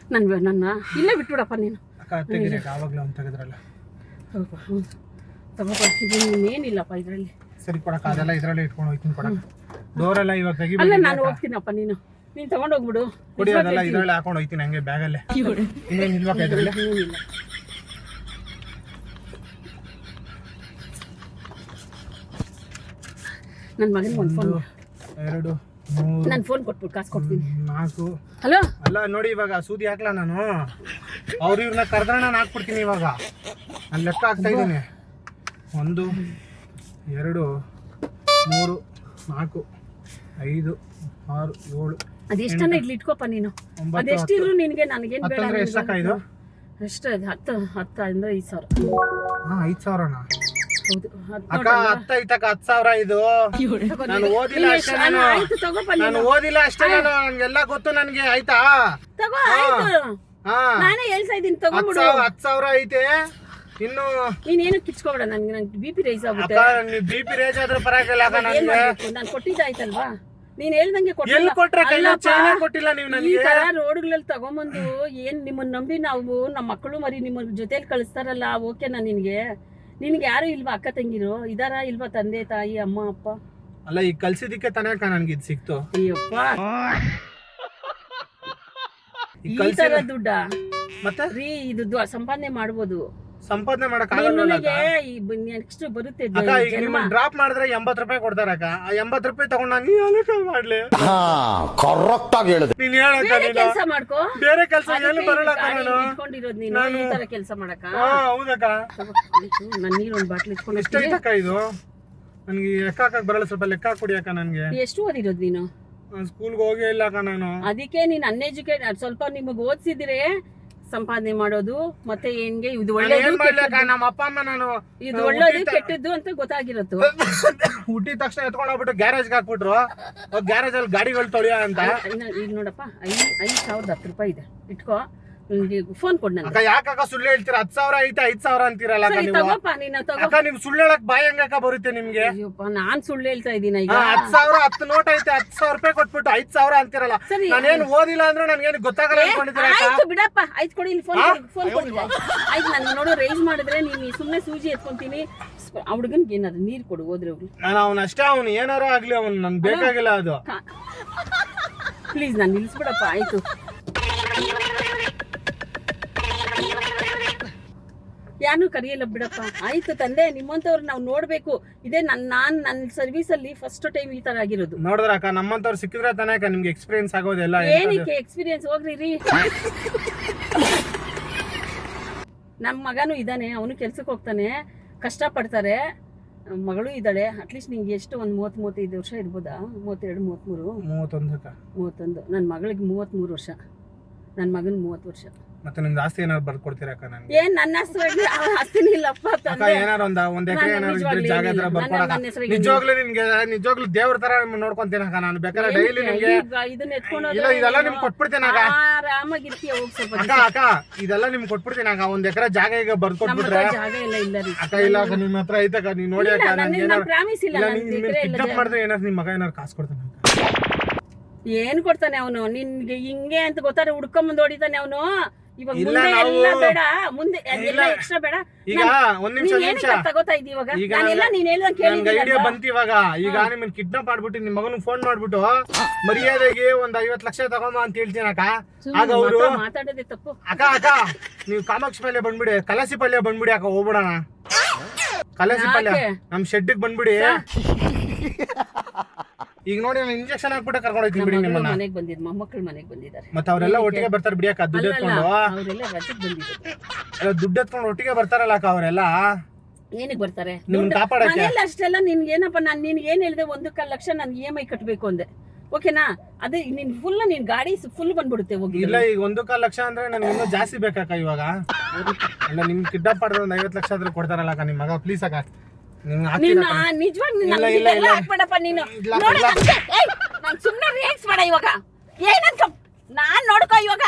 ನನ್ನ ಇಲ್ಲೇ ಬಿಟ್ಬಿಡಪ್ಪ ನೀನು. ಅಕ್ಕ ತೆಗಿರಿ ಅಕ್ಕ. ಆವಾಗ್ಲೂ ಅವ್ನು ತೆಗೆದ್ರಲ್ಲ. ತಗೋಪ್ಪ ತಗೋಪ್ಪ ಇದು ಏನಿಲ್ಲಪ್ಪ ಇದರಲ್ಲಿ. ಸರಿ ಕೊಡಕ್ಕ. ಅದೆಲ್ಲ ಇದ್ರಲ್ಲೇ ಇಟ್ಕೊಂಡು ಹೋಗ್ತೀನಿ ಕೊಡಕ್ಕ. ಡೋರೆಲ್ಲ ಇವಾಗ ಅಲ್ಲ ತೆಗಿಬಿಡಿ ನಾನು ಹೋಗ್ತೀನಪ್ಪ ನೀನು ತಗೊಂಡೋಗ್ಬಿಡು. ಕೊಡಿ. ಅದೆಲ್ಲ ಇದ್ರಲ್ಲೇ ಹಾಕೊಂಡು ಹೋಗ್ತೀನಿ ಹಂಗೆ ಬ್ಯಾಗಲ್ಲೇ. ಇನ್ನೇನು ಇಲ್ವಾ ಇದ್ರಲ್ಲೇ. ಏನಿಲ್ಲ. ನನ್ನ ಮಗನಿಗೆ ಒಂದು ಫೋನ್ 2 3 ನಾನು ಫೋನ್ ಕೊಟ್ಬಿಟ್ಟು ಕಾಸು ಕೊಡ್ತೀನಿ. 4 ಹಲೋ ಅಲ್ಲ ನೋಡಿ ಇವಾಗ ಸೂದಿ ಹಾಕ್ಲಾ ನಾನು. ಅವ್ರು ಇವ್ರನ್ನ ಕರೆದ್ರೆ ನಾನು ಹಾಕ್ಬಿಡ್ತೀನಿ ಇವಾಗ. ನಾನು ಲೆಕ್ಕ ಹಾಕ್ತಾ ಇದ್ದೀನಿ. 1 2 3 4 5 6 7 ಅದೆಷ್ಟನ್ನ ಇಲ್ಲಿ ಇಟ್ಕೋಪ್ಪ ನೀನು. 9 ಅದೆಷ್ಟಿದ್ರು ನಿನಗೆ ನನಗೇನು ಬೇಡ. ಅಂದ್ರೆ ಎಷ್ಟಕ್ಕ ಇದು? ಎಷ್ಟು 10 ಅಂದ್ರೆ 5,000. ಹಾ 5,000ನಾ ಹೌದು ಅಕ್ಕ? 10 ಐತಕ್ಕ 10,000 ಇದು. ನಾನು ಓದಿಲ್ಲ ಅಷ್ಟೇ. ಆಯ್ತು ತಗೋಪ್ಪ ನಾನು ನೀನು ಓದಿಲ್ಲ ಅಷ್ಟೇ. ನನಗೆಲ್ಲ ಗೊತ್ತು ನನಗೆ ಆಯ್ತಾ. ತಗೋ ಆಯ್ತು. ಹಾ ನಾನೇ ಹೇಳ್ತಾ ಇದ್ದೀನಿ ತಗೊಂಡ್ಬಿಡು. 10,000 ಐತೆ ಇನ್ನು. ನೀನೇನು ಕಿಚ್ಕೋಬೇಡ. ನಂಗೆ BP ರೈಸ್ ಆಗುತ್ತೆ. ಅಕ್ಕ ನೀವು BP ರೇಜ್ ಆದ್ರೂ ಪರವಾಗಿಲ್ಲ ಅಕ್ಕ. ಏನ್ ನನಗೆ ಮಾಡ್ಬೇಕು? ನಾನು ಕೊಟ್ಟಿದ್ದಾಯ್ತಲ್ವಾ. ನೀನ್ ಹೇಳ್ದಂಗೆ ಎಲ್ಲಿ ಕೊಟ್ರೆ ಕೈಲಿ ಅಲ್ಲಪ್ಪ, ಚೈನ ಕೊಟ್ಟಿಲ್ಲ ನೀವು ಈ ನನಗೆ. ತರ ರೋಡ್ಗಳಲ್ಲಿ ತಗೊಂಬಂದು ಏನ್ ನಿಮ್ಮನ್ನ ನಂಬಿ ನಾವು ನಮ್ಮ ಮಕ್ಕಳು ಮರಿ ನಿಮ್ಮ ಜೊತೆಲಿ ಕಳಿಸ್ತಾರಲ್ಲ ಓಕೆನಾ ನಿನ್ಗೆ ಯಾರು ಇಲ್ವಾ ಅಕ್ಕ ತಂಗಿರು ಇದಾರ ಇಲ್ವಾ ತಂದೆ ತಾಯಿ ಅಮ್ಮ ಅಪ್ಪ? ಅಲ್ಲ ಈಗ ಕಲ್ಸಿದಕ್ಕೆ ತಾನೇ ಅಕ್ಕ ನನ್ಗೆ ಇದು ಸಿಕ್ತು. ಅಯ್ಯಪ್ಪ ಈಗ ಈ ತರ ದುಡ್ಡ ಮತ್ತೆ ರೀ ಇದು ಸಂಪಾದನೆ ಮಾಡ್ಬೋದು. ಸಂಪಾದನೆ ಮಾಡಕ್ ಆಗಲ್ಲ ನೆಕ್ಸ್ಟ್ ಬರುತ್ತೆ ಅಕ್ಕ. ಈಗ ನಿಮ್ಮ ಡ್ರಾಪ್ ಮಾಡಿದ್ರೆ 80 ರೂಪಾಯಿ ಕೊಡ್ತಾರ ಅಕ್ಕ. ಆ 80 ರೂಪಾಯಿ ತಗೊಂಡ್ ನಾನು ಏನಕ್ಕ ಮಾಡ್ಲಿ? ಕರೆಕ್ಟ್ ಆಗಿ ಹೇಳಿದೆ. ನೀನ್ ಹೇಳಕ್ಕ. ನೀನು ಕೆಲಸ ಮಾಡ್ಕೋ. ಬೇರೆ ಕೆಲಸ ಏನು ಬರಲ್ಲ ಅಕ್ಕ. ನಾನು ಇಟ್ಕೊಂಡಿರೋದು ನೀನು ಈ ತರ ಕೆಲಸ ಮಾಡಕ. ಹಾ ಹೌದಕ್ಕ. ನಾನು ನೀರೊಂದು ಬಾಟ್ಲ್ ಇಟ್ಕೊಂಡು ಎಷ್ಟೈತಕ್ಕ ಇದು? ನನ್ಗೆ ಲೆಕ್ಕ ಹಾಕಕ್ ಬರಲ್ಲ. ಸ್ವಲ್ಪ ಲೆಕ್ಕ ಹಾಕೊಡಿ ಅಕ್ಕ ನನ್ಗೆ. ಎಷ್ಟು ಓದಿರೋದು ನೀನು? ಸ್ಕೂಲ್ಗೆ ಹೋಗೇ ಇಲ್ಲ ಅಕ್ಕ ನಾನು. ಅದಕ್ಕೆ ನೀನ್ ಅನ್ಎಜುಕೇಟೆಡ್. ಸ್ವಲ್ಪ ನಿಮಗ್ ಓದಿಸಿದ್ರೆ ಸಂಪಾದನೆ ಮಾಡೋದು ಮತ್ತೆ ಏನ್ಗೆ ಇದು ಒಳ್ಳೇದು ಏನ್ ಮಾಡ್ಲಿ ಅಕ್ಕ? ನಮ್ಮ ಅಪ್ಪ ಅಮ್ಮ ನಾನು ಇದು ಒಳ್ಳೇದು ಕೆಟ್ಟದ್ದು ಅಂತ ಗೊತ್ತಾಗಿರತ್ತು. ಹುಟ್ಟಿದ ತಕ್ಷಣ ಎತ್ಕೊಂಡು ಹೋಗ್ಬಿಟ್ಟು ಗ್ಯಾರೇಜ್ಗೆ ಹಾಕ್ಬಿಟ್ರು. ಗ್ಯಾರೇಜ್ ಅಲ್ಲಿ ಗಾಡಿಗಳು ತೊಳೆಯ ಅಂತ. ಈಗ ನೋಡಪ್ಪ 5,010 ರೂಪಾಯಿ ಇದೆ ಇಟ್ಕೋ. ಫೋನ್ ಕೊಡ್ ನನಗೆ. ಅಕ್ಕ ಯಾಕಕ್ಕ ಸುಳ್ಳು ಹೇಳ್ತೀರಾ? 10,000 ಐತೆ 5,000 ಅಂತೀರಲ್ಲ ಅಕ್ಕ ಸರಿ ನೀವು. ತಗೋಪ್ಪ ನೀನು ತಗೋ. ಅಕ್ಕ ನಿಮ್ ಸುಳ್ಳು ಹೇಳಕ್ ಬಾಯಿ ಹೆಂಗಕ್ಕ ಬರುತ್ತೆ ನಿಮ್ಗೆ? ಅಯ್ಯಪ್ಪ ನಾನ್ ಸುಳ್ಳು ಹೇಳ್ತಾ ಇದ್ದೀನ ಈಗ. 10,000 10 ನೋಟ್ ಐತೆ 10,000 ರೂಪಾಯಿ ಕೊಟ್ಬಿಟ್ಟು 5,000 ಅಂತೀರಲ್ಲ. ಸರಿ. ನಾನೇನು ಓದಿಲ್ಲ ಅಂದ್ರೆ ನನ್ಗೇನು ಗೊತ್ತಾಗಲ್ಲ ಅನ್ಕೊಂಡಿದ್ದೀರಾ ಅಕ್ಕ? ಆಯ್ತು ಬಿಡಪ್ಪ. ಆಯ್ತು ಕೊಡಿ ಇಲ್ಲಿ ಫೋನ್ ಕೊಡಿದೆ. ಆಯ್ತು ನಾನು ನೋಡು ರೈಸ್ ಮಾಡಿದ್ರೆ ನೀನು ಸುಮ್ಮನೆ ಸೂಜಿ ಎತ್ಕೊಂತೀನಿ. ಆ ಹುಡುಗನ್ಗೆ ಏನಾದ್ರು ನೀರು ಕೊಡು ಹೋದ್ರೆ ಹೋಗ್ಲಿ. ನಾನು ಅವನಷ್ಟೇ. ಅವನು ಏನಾರು ಆಗ್ಲಿ ಅವ್ನು ನನ್ಗೆ ಬೇಕಾಗಿಲ್ಲ ಅದು. ಪ್ಲೀಸ್ ನಾನು ನಿಲ್ಲಿಸ್ಬಿಡಪ್ಪ. ಆಯ್ತು ಯಾರು ಕರಿಯಲ್ಲ ಬಿಡಪ್ಪ. ಆಯ್ತು ತಂದೆ ನಿಮ್ಮಂತವ್ರು ನಾವು ನೋಡ್ಬೇಕು. ಇದೇ ನನ್ನ ಸರ್ವಿಸ್ ಅಲ್ಲಿ ಫಸ್ಟ್ ಟೈಮ್ ಈ ತರ ಆಗಿರೋದು. ನೋಡಿದ್ರ ಅಕ್ಕ ನಮ್ಮಂತವ್ರು ಸಿಕ್ಕಿದ್ರೆ ತಾನೇ ಅಕ್ಕ ನಿಮ್ಗೆ ಎಕ್ಸ್ಪೀರಿಯನ್ಸ್ ಆಗೋದೆಲ್ಲ. ಏನಕ್ಕೆ ಎಕ್ಸ್ಪೀರಿಯನ್ಸ್ ಹೋಗ್ರಿ ರೀ. ನಮ್ಮ ಮಗನೂ ಇದ್ದಾನೆ. ಅವನು ಕೆಲ್ಸಕ್ಕೆ ಹೋಗ್ತಾನೆ. ಕಷ್ಟ ಪಡ್ತಾರೆ. ಮಗಳು ಇದ್ದಾಳೆ. ಅಟ್ಲೀಸ್ಟ್ ನಿಂಗೆ ಎಷ್ಟು ಒಂದು 30-35 ವರ್ಷ ಇರ್ಬೋದಾ? 32 33 31 ಅಕ್ಕ. 31. ನನ್ನ ಮಗಳಿಗೆ 33 ವರ್ಷ. ನನ್ನ ಮಗನ್ 30 ವರ್ಷ. ಮತ್ತೆ ನಿಮ್ದು ಆಸ್ತಿ ಏನಾದ್ರು ಬರ್ಕೊಡ್ತೀರಾ ಅಕ್ಕ ನನಗೆ? ಏನ್ ನನ್ನ ಆಸ್ತಿನ ಇಲ್ಲಪ್ಪ ಅಕ್ಕ ತಂದೆ. ಏನಾರು ಒಂದ್ ಎಕರೆ ಏನಾರು ಇದ್ರೆ ನಿಜವಾಗ್ಲೂ ಜಾಗ ಇದ್ರೆ ಏನಿಲ್ಲ. ಬರ್ಕೊಡಕ್ಕ. ನನ್ನ ಹೆಸರಿಗೆ ನಿಜವಾಗ್ಲೂ ನಿಮ್ಗೆ ನಿಜವಾಗ್ಲೂ ದೇವ್ರ ತರ ನೋಡ್ಕೊಂತೀನಿ ಅಕ್ಕ. ನಾನು ಬೇಕಾದ್ರೆ ಡೈಲಿ ನಿಮ್ಗೆ ಇದನ್ನ ಎತ್ಕೊಂಡು ಇಲ್ಲ ಇದೆಲ್ಲ ನಿಮ್ಗೆ ಕೊಟ್ಬಿಡ್ತೀನಿ ಅಕ್ಕ. ಆರಾಮಾಗಿರ್ತೀಯ. ಹೋಗ್ ಸ್ವಲ್ಪ ಅಕ್ಕ ಅಕ್ಕ ಇದೆಲ್ಲ ನಿಮ್ಗೆ ಕೊಟ್ಬಿಡ್ತೀನಿ ಅಕ್ಕ. 1 ಎಕರೆ ಜಾಗ ಈಗ ನಮ್ಮ ಬರ್ಕೊಟ್ಬಿಟ್ರೆ. ಹತ್ರ ಜಾಗ ಎಲ್ಲ ಇಲ್ಲ ರೀ. ಅಕ್ಕ ಇಲ್ಲ ಅಕ್ಕ ನಿಮ್ಮ ಹತ್ರ ಐತಕ್ಕ. ನೀವ್ ನೋಡಿ ಅಕ್ಕ. ನನ್ಗೆ ನನ್ನ ಏನಾರು ಪ್ರಾಮಿಸ್ ಇಲ್ಲ. ಇಲ್ಲ ನನ್ನ ನಿಮ್ ಎಕರೆ ಎಲ್ಲ ಕಿಡ್ನಾಪ್ ಮಾಡಿದ್ರೆ ಏನಾರು ನಿಮ್ ಮಗ ಏನಾರು ಕಾಸು ಕೊಡ್ತಾನೆ ಅಕ್ಕ. ಏನ್ ಕೊಡ್ತಾನೆ ಅವನು? ನಿನ್ಗೆ ಹಿಂಗೆ ಅಂತ ಗೊತ್ತಾರೆ ಹುಡ್ಕೊಂಬಂದು ಹೊಡಿತಾನೆ ಅವನು. ಇವಾಗ ಇಲ್ಲ, ಮುಂದೆ ನಾವು- ಎಲ್ಲ ಬೇಡ, ಮುಂದೆ ಎಲ್ಲ ಇಲ್ಲ. ಎಕ್ಸ್ಟ್ರಾ ಬೇಡ. ಈಗ ಒಂದ್ ನಿಮಿಷ ತಗೋತಾ ಇದ್ದೀವಿ ಇವಾಗ. ಈಗ ನಾನೆಲ್ಲ ನೀನ್ ಹೇಳ್ದಂಗೆ ನನ್ಗೆ ಐಡಿಯಾ ಕೇಳಿದ್ದೀನಲ್ವಾ? ಬಂತು ಇವಾಗ. ಈಗ ನಿಮ್ಮನ್ನ ಕಿಡ್ನಾಪ್ ಮಾಡ್ಬಿಟ್ಟು ನಿಮ್ ಮಗನಿಗೆ ಫೋನ್ ಮಾಡ್ಬಿಟ್ಟು ಮರ್ಯಾದೆಗೆ ಒಂದ್ 50 ಲಕ್ಷ ತಗೊಂಬ ಅಂತ ಹೇಳ್ತೀನಿ ಅಕ್ಕ. ಆಗ ಅವರು ಮಾತಾಡೋದೇ ತಪ್ಪು. ಅಕ್ಕ ನೀವು ಕಾಮಾಕ್ಷಿ ಪಲ್ಯ ಬಂದ್ಬಿಡಿ, ಕಲಸಿ ಪಲ್ಯ ಬಂದ್ಬಿಡಿ ಅಕ್ಕ, ಹೋಗ್ಬಿಡೋಣ. ಕಲಸಿ ಪಲ್ಯ ಯಾಕೆ? ನಮ್ ಶೆಡ್ಡಿಗೆ ಬಂದ್ಬಿಡಿ. ಈಗ ನೋಡಿ ನಾನು ಇಂಜೆಕ್ಷನ್ ಹಾಕ್ಬಿಟ್ಟು ಕರ್ಕೊಂಡು ಹೋಗ್ತೀನಿ ಬಿಡಿ ನಿಮ್ಮನ್ನ. ಮನೆಗೆ ಬಂದಿದ್ ಮೊಮ್ಮಕ್ಕಳು ಮನೆಗೆ ಬಂದಿದ್ದಾರೆ. ಮತ್ತೆ ಅವರೆಲ್ಲ ಒಟ್ಟಿಗೆ ಬರ್ತಾರೆ ಬಿಡಿ ಅಕ್ಕ, ದುಡ್ಡು ಎತ್ಕೊಂಡು. ಅವರೆಲ್ಲ ರಜೆಗೆ ಬಂದಿದ್ದಾರೆ. ದುಡ್ಡು ಎತ್ಕೊಂಡು ಒಟ್ಟಿಗೆ ಬರ್ತಾರಲ್ಲ ಅಕ್ಕ ಅವರೆಲ್ಲ. ಏನಕ್ಕೆ ಬರ್ತಾರೆ? ನಿಮ್ಮನ್ನ ಕಾಪಾಡಕ್ಕೆ. ಮನೆಯಲ್ಲಿ ಅಷ್ಟೆಲ್ಲ ನಿನ್ಗೆ ಏನಪ್ಪ, ನಾನು ನಿನ್ಗೆ ಏನ್ ಹೇಳಿದೆ, 1.25 ಲಕ್ಷ ನನ್ಗೆ EMI ಕಟ್ಟಬೇಕು ಅಂದೆ. ಓಕೆನಾ? ಅದೇ ನೀನ್ ಫುಲ್ ನಿನ್ ಗಾಡಿ ಫುಲ್ ಬಂದ್ಬಿಡುತ್ತೆ ಹೋಗಿ. ಇಲ್ಲ, ಈಗ 1.25 ಲಕ್ಷ ಅಂದ್ರೆ ನನಗೆ ಇನ್ನೂ ಜಾಸ್ತಿ ಬೇಕಕ್ಕ ಇವಾಗ. ಅಲ್ಲ ನಿಮ್ ಕಿಡ್ನಾಪ್ ಮಾಡಿದ್ರೆ ಒಂದು 50 ಲಕ್ಷ ಆದ್ರೂ ಕೊಡ್ತಾರಲ್ಲ ಅಕ್ಕ ನಿಮ್ ಮಗ. ಪ್ಲೀಸ್ ಅಕ್ಕ ನಿಜವಾಗಿ ಇಲ್ಲ, ಇಲ್ಲ, ಇಲ್ಲ. ಹಾಕ್ಬೇಡಪ್ಪ ನೀನು. ಇಲ್ಲ, ನೋಡಿ ಇಲ್ಲ. ನಾನು ಸುಮ್ಮನೆ ರಿಯಾಕ್ಸ್ ಮಾಡ ಇವಾಗ. ಏನಂತ ನಾನ್ ನೋಡ್ಕೋ ಇವಾಗ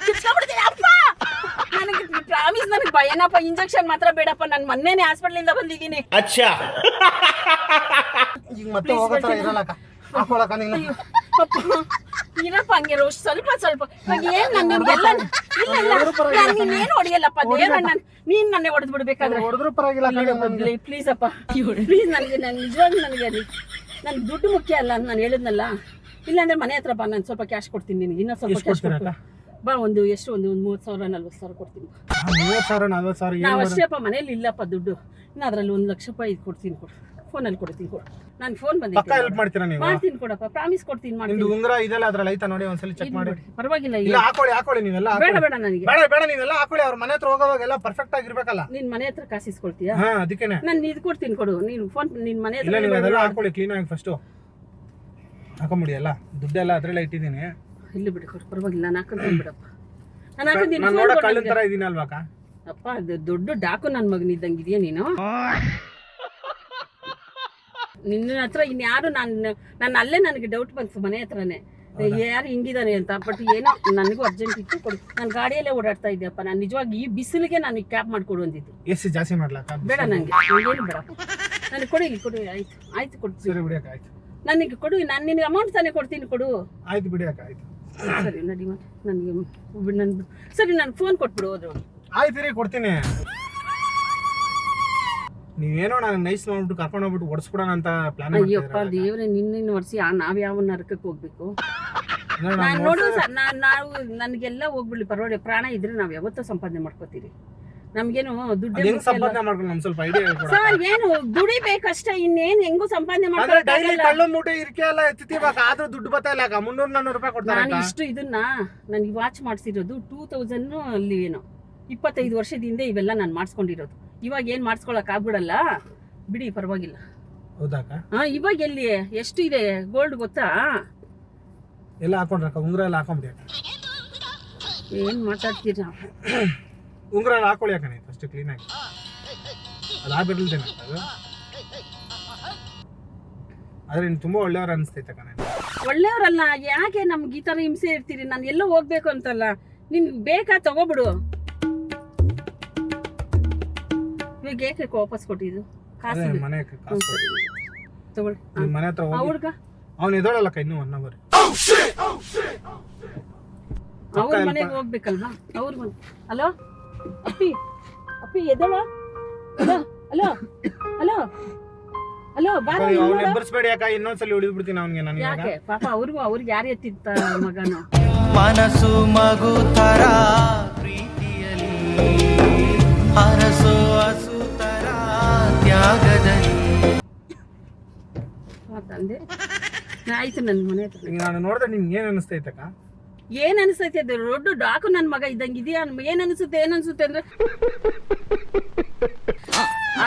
ಕಿಚ್ಕೊಂಡ್ಬಿಡ್ತೀನಿ. ಅಪ್ಪ ನನಗೆ ಪ್ರಾಮಿಸ್, ನನಗೆ ಭಯನಪ್ಪ. ಇಂಜೆಕ್ಷನ್ ಮಾತ್ರ ಬೇಡಪ್ಪ. ನಾನು ಮೊನ್ನೆನೆ ಹಾಸ್ಪಿಟಲ್ ಬಂದಿದ್ದೀನಿ. ಈಗ ಮತ್ತೆ ಹೋಗೋ ತರ ಇರಲ್ಲ ಅಕ್ಕ. ಹಾಕೊಳಕ್ಕ ನೀನು. ಇರಪ್ಪ ಹಂಗೆ ರೋಷ್ ಸ್ವಲ್ಪ ಇವಾಗ ಏನ್ ನಾನು ನಿಮ್ಗೆಲ್ಲ ಇಲ್ಲ ನಾನು ನೀನೇನು ಹೊಡಿಯಲ್ಲಪ್ಪ ದೇವಣ್ಣ. ನೀನ್ ನನ್ನೇ ಹೊಡೆದ್ ಬಿಡ್ಬೇಕಾದ್ರೆ ಹೊಡೆದ್ರು ಪರವಾಗಿಲ್ಲ. ಪ್ಲೀಸ್ ಅಪ್ಪ, ಪ್ಲೀಸ್. ನನಗೆ ನಿಜವಾಗ್ಲೂ ನನಗೆ ದುಡ್ಡು ಮುಖ್ಯ ಅಲ್ಲ. ನಾನು ಹೇಳಿದ್ನಲ್ಲ, ಇಲ್ಲಾಂದ್ರೆ ಮನೆ ಹತ್ರ ಬಾ, ನಾನು ಸ್ವಲ್ಪ ಕ್ಯಾಶ್ ಕೊಡ್ತೀನಿ ನಿನಗೆ. ಇನ್ನೂ ಸ್ವಲ್ಪ ಕ್ಯಾಶ್ ಕೊಡ್ತೀನಿ ಬಾ. ಒಂದು 30,000 40,000 ಕೊಡ್ತೀನಿ. 30,000 40,000 ನಾವು ಅಷ್ಟೇಪ್ಪ, ಮನೇಲಿ ಇಲ್ಲಪ್ಪ ದುಡ್ಡು. ಇನ್ನು ಅದ್ರಲ್ಲಿ 1 ಲಕ್ಷ ರೂಪಾಯಿ ಕೊಡ್ತೀನಿ. ಫೋನಲ್ಲಿ ಕೊಡ್ತೀನಿ. ಕೊಡು. ನಾನು ಫೋನ್ ಪಕ್ಕ ಹೆಲ್ಪ್ ಮಾಡ್ತೀರಾ ನೀವು? ಮಾಡ್ತೀನಿ ಕೊಡಪ್ಪ, ಪ್ರಾಮಿಸ್ ಕೊಡ್ತೀನಿ. ನಿಮ್ದು ಮಾಡ್ತೀನಿ. ಉಂಗ್ರ ಇದೆಲ್ಲ ಅದ್ರಲ್ಲಿ ಐತಾ ನೋಡಿ, ಒಂದ್ಸಲಿ ಚೆಕ್ ಮಾಡಿ. ಪರವಾಗಿಲ್ಲ. ಇಲ್ಲ ಹಾಕೊಳ್ಳಿ ನೀವೆಲ್ಲ. ಬೇಡ ಬೇಡ ನನಗೆ ಬೇಡ ನೀವೆಲ್ಲ ಹಾಕೊಳ್ಳಿ. ಅವ್ರ ಮನೆ ಹತ್ರ ಹೋಗೋವಾಗೆಲ್ಲ ಪರ್ಫೆಕ್ಟ್ ಆಗಿರ್ಬೇಕಲ್ಲ. ನಿನ್ ಮನೆ ಹತ್ರ ಕಾಸಿಸ್ಕೊಳ್ತೀಯಾ? ಹಾ, ಅದಕ್ಕೇನೆ ನಾನು ಇದು ಕೊಡ್ತೀನಿ, ಕೊಡು. ನೀನು ಫೋನ್ ನಿನ್ ಮನೆ ಇಲ್ಲ, ನೀವು ಹತ್ರ ಅದೆಲ್ಲ ಹಾಕೊಳ್ಳಿ ಕ್ಲೀನ್ ಆಗಿ ಫಸ್ಟ್ ಹಾಕೊಂಬಿಡಿ. ಎಲ್ಲ ದುಡ್ಡೆಲ್ಲ ಅದ್ರಲ್ಲೇ ಇಟ್ಟಿದ್ದೀನಿ. ಇಲ್ಲಿ ಬಿಡು, ಕೊಡು. ಪರವಾಗಿಲ್ಲ, ನಾನು ಹಾಕೊಂತೀನಿ ಬಿಡಪ್ಪ. ನಾನು ಹಾಕೊಂತೀನಿ. ನಾನು ನೋಡೋ ಕಳ್ಳನ ತರ ಇದೀನಿ ಅಲ್ವಾ ಅಕ್ಕ? ಅಪ್ಪ, ಅದು ದೊಡ್ಡ ಡಾಕು ನನ್ನ ಮಗನಿದ್ದಂಗಿದೆಯಾ ನೀನು? ನಿನ್ನ ಹತ್ರ ಇನ್ಯಾರು ನಾನು ಅಲ್ಲೇ ನನಗೆ ಡೌಟ್ ಬಂತು ಮನೆ ಹತ್ರನೇ, ಯಾರು ಹಿಂಗಿದಾನೆ ಅಂತ. ಬಟ್ ಏನೋ ನನಗೂ ಅರ್ಜೆಂಟ್ ಇತ್ತು, ಕೊಡು. ನಾನು ಗಾಡಿಯಲ್ಲೇ ಓಡಾಡ್ತಾ ಇದ್ದೆಪ್ಪ. ನಾನು ನಿಜವಾಗಿ ಈ ಬಿಸಿಲಿಗೆ ನಾನು ಕ್ಯಾಬ್ ಮಾಡ್ಕೊಡು ಅಂದಿದ್ದು. ಎಷ್ಟು ಜಾಸ್ತಿ ಮಾಡ್ಲಕ್ಕ? ಬೇಡ ನನಗೆ, ಏನು ಬೇಡ. ನನಗೆ ಕೊಡು, ಇಲ್ಲಿ ಕೊಡು. ಆಯ್ತು ಕೊಡ್ತೀನಿ. ಸರಿ ಬಿಡಿ ಅಕ್ಕ, ಆಯ್ತು. ನನಗೆ ಕೊಡು. ನಾನು ನಿನಗೆ ಅಮೌಂಟ್ ತಾನೇ ಕೊಡ್ತೀನಿ, ಕೊಡು. ಆಯ್ತು ಬಿಡಿ ಅಕ್ಕ, ಆಯ್ತು. ಸರಿ ನಡಿ ಮತ್ತೆ. ನನಗೆ ಸರಿ, ನಾನು ಫೋನ್ ಕೊಟ್ಬಿಡು. ಹೋದ್ರು ಆಯ್ತು ರೀ, ಕೊಡ್ತೀನಿ. ನೀವೇನೋ ನಾನು ನೈಸ್ ಮಾಡ್ಬಿಟ್ಟು ಕರ್ಕೊಂಡು ಹೋಗ್ಬಿಟ್ಟು ಓಡಿಸ್ಬಿಡೋಣ ಅಂತ ಪ್ಲಾನ್ ಅಯ್ಯಪ್ಪ ದೇವ್ರೆ, ನಿನ್ನ ವರ್ಷ ನಾವ್ ಯಾವ ನರಕಕ್ಕೆ ಹೋಗ್ಬೇಕು? ನಾನು ನೋಡು ಸರ್, ನಾವು ನನಗೆಲ್ಲ ಹೋಗ್ಬಿಡ್ಲಿ ಪರವಾಗಿಲ್ಲ. ಪ್ರಾಣ ಇದ್ರೆ ನಾವ್ ಯಾವತ್ತೂ ಸಂಪಾದನೆ ಮಾಡ್ಕೋತೀರಿ. ನಮ್ಗೇನು ದುಡ್ಡು ಸಂಪಾದನೆ ಮಾಡ್ಕೊಂಡು ನಮ್ ಸ್ವಲ್ಪ ಐಡಿಯಾ ಸರ್, ಏನು ದುಡಿಬೇಕಷ್ಟೇ. ಇನ್ನೇನ್ ಹೆಂಗೂ ಸಂಪಾದನೆ ಡೈಲಿ ಮಾಡ್ಕೊಳ್ಳೋಕ್ಕಾಗಲ್ಲ. ಕಳ್ಳು ಮೂಟೆ ಇರ್ಕೆ ಎಲ್ಲ ಎತ್ತಿವಾಗ ಆದ್ರೂ ದುಡ್ಡು ಬರ್ತಾ ಇಲ್ಲ ಅಕ್ಕ. 300-400 ರೂಪಾಯಿ ಕೊಡ್ತಾರೆ ನಾನು ಇಷ್ಟು ಇದನ್ನ ನನಗೆ ವಾಚ್ ಮಾಡಿಸಿರೋದು 2000 ಅಲ್ಲಿ ಏನೋ 25 ವರ್ಷದ ಹಿಂದೆ ಇವೆಲ್ಲ ನಾನು ಮಾಡಿಸ್ಕೊಂಡಿರೋದು. ಇವಾಗ ಏನ್ ಮಾಡಿಸ್ಕೊಳಕ್ ಆಗ್ಬಿಡಲ್ಲ ಬಿಡಿ, ಪರವಾಗಿಲ್ಲ. ಹೌದಾಕ? ಇವಾಗ ಎಲ್ಲಿ ಎಷ್ಟು ಇದೆ ಗೋಲ್ಡ್ ಗೊತ್ತಾ? ಎಲ್ಲ ಹಾಕೊಂಡ್ರಕ್ಕ, ಉಂಗ್ರ ಎಲ್ಲ ಹಾಕೊಂಡ್ಬಿಡಿ. ಏನ್ ಮಾತಾಡ್ತೀರಾ? ಉಂಗ್ರ ಎಲ್ಲ ಹಾಕೊಳ್ಳಿ ಅಕ್ಕ ನೀವು ಫಸ್ಟ್ ಕ್ಲೀನ್ ಆಗಿ. ಅದಾಗಿರ್ಲಿದ್ದೇನೆ ಅದು. ಆದ್ರೆ ನೀನು ತುಂಬಾ ಒಳ್ಳೆಯವ್ರು ಅನಿಸ್ತೈತೆ ಅಕ್ಕ. ನಾನು ಒಳ್ಳೆಯವ್ರಲ್ಲ, ಯಾಕೆ ನಮ್ಗೆ ಈ ತರ ಹಿಂಸೆ ಇರ್ತೀರಿ? ನಾನು ಎಲ್ಲೋ ಹೋಗ್ಬೇಕು ಅಂತಲ್ಲ, ನಿನ್ಗೆ ಬೇಕಾ ತಗೋಬಿಡು. ಇವಾಗ ಏಕೆ ವಾಪಸ್ ಕೊಟ್ಟಿದ್ದು ಕಾಸು? ಮನೆ ಕಾಸು ತಗೊಳ್ಳಿ. ನಿಮ್ಮ ಮನೆ ಹತ್ರ ಹೋಗಿ. ಹುಡ್ಗ ಅವ್ನು ಎದೋಳಲ್ಲಕ್ಕ ಇನ್ನೂ 1 ಅವರ್. ಅವ್ರ ಮನೆಗೆ ಹೋಗ್ಬೇಕಲ್ವಾ? ಅವ್ರ ಮನೆ. ಹಲೋ ಅಪ್ಪಿ ಎದಳ. ಹಲೋ ಹಲೋ ಹಲೋ ಹಲೋ ಬಾರ. ಅವ್ನು ಎಬ್ಬರಿಸ್ಬೇಡಿ ಅಕ್ಕ, ಇನ್ನೊಂದ್ಸಲಿ ಉಳಿದು ಬಿಡ್ತೀನಿ ಅವ್ನಿಗೆ. ನಾನು ಯಾಕೆ ಪಾಪ ಅವ್ರಿಗೆ ಯಾರು ಎತ್ತಿತ್ತ ಮಗನು? ಮನಸ್ಸು ಮಗು ತರ ಪ್ರೀತಿಯಲ್ಲಿ ಹರಸೋ ಹಸು ತರ ತ್ಯಾಗದಲ್ಲಿ. ತಂದೆ ಆಯ್ತು. ನನ್ನ ಮನೆ ಹತ್ರ ಈಗ ನಾನು ನೋಡಿದ್ರೆ ನಿಮ್ಗೆ ಏನ್ ಅನಿಸ್ತೈತಕ್ಕ? ಏನ್ ಅನಿಸ್ತೈತೆ? ಅದು ದೊಡ್ಡ ಡಾಕು ನನ್ ಮಗ ಇದ್ದಂಗಿದ್ಯಾ? ಏನ್ ಅನ್ಸುತ್ತೆ ಅಂದ್ರೆ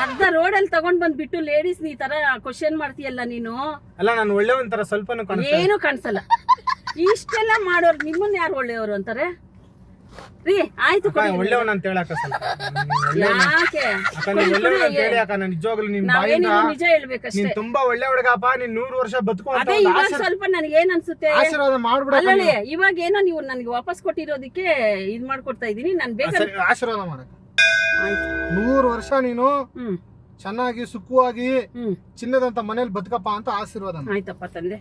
ಅರ್ಧ ರೋಡಲ್ಲಿ ತಗೊಂಡ್ ಬಂದ್ಬಿಟ್ಟು ಲೇಡೀಸ್ ನೀ ತರ ಕ್ವಶನ್ ಮಾಡ್ತೀಯಲ್ಲ ನೀನು. ಅಲ್ಲ, ನಾನು ಒಳ್ಳೆಯವನ್ ತರ ಸ್ವಲ್ಪನೂ ಏನು ಕಾಣಿಸಲ್ಲ. ಇಷ್ಟೆಲ್ಲ ಮಾಡೋರು ನಿಮ್ಮನ್ನ ಯಾರು ಒಳ್ಳೆಯವರು ಅಂತಾರೆ ರೀ? ಆಯ್ತು ಕೊಡಿ. ಒಳ್ಳೆಯವನ್ ಅಂತ ಹೇಳಕ್ಕ ಸ್ವಲ್ಪ. ಯಾಕೆ ಅಕ್ಕ ನೀನ್ ಒಳ್ಳೆಯವನ್ ಅಂತ ಹೇಳಿ ಅಕ್ಕ. ನಾನು ನಿಜವಾಗ್ಲೂ ನಿಮ್ ಬಾಯಿಂದ ನಿಜ ಹೇಳ್ಬೇಕಷ್ಟೇ. ನೀನ್ ತುಂಬಾ ಒಳ್ಳೆ ಹುಡುಗಪ್ಪ, ನೀನ್ 100 ವರ್ಷ ಬದುಕು ಅಂತ ಅದೇ ಇವಾಗ ಸ್ವಲ್ಪ ನನಗೆ ಏನ್ ಅನ್ಸುತ್ತೆ, ಆಶೀರ್ವಾದ ಮಾಡ್ಬಿಡ. ಅಲ್ಲೇ ಇವಾಗ ಏನೋ ನೀವು ನನಗೆ ವಾಪಸ್ ಕೊಟ್ಟಿರೋದಕ್ಕೆ ಇದ್ ಮಾಡ್ಕೊಡ್ತಾ ಇದೀನಿ. ನಾನು ಬೇಕಾದ್ರೆ ಆಶೀರ್ವಾದ ಮಾಡಕ್ಕ. ಆಯ್ತು. 100 ವರ್ಷ ನೀನು ಚೆನ್ನಾಗಿ ಸುಖವಾಗಿ ಹ್ಮ್ ಚಿನ್ನದಂತ ಮನೇಲಿ ಬದುಕಪ್ಪ ಅಂತ ಆಶೀರ್ವಾದ. ಆಯ್ತಪ್ಪ ತಂದೆ.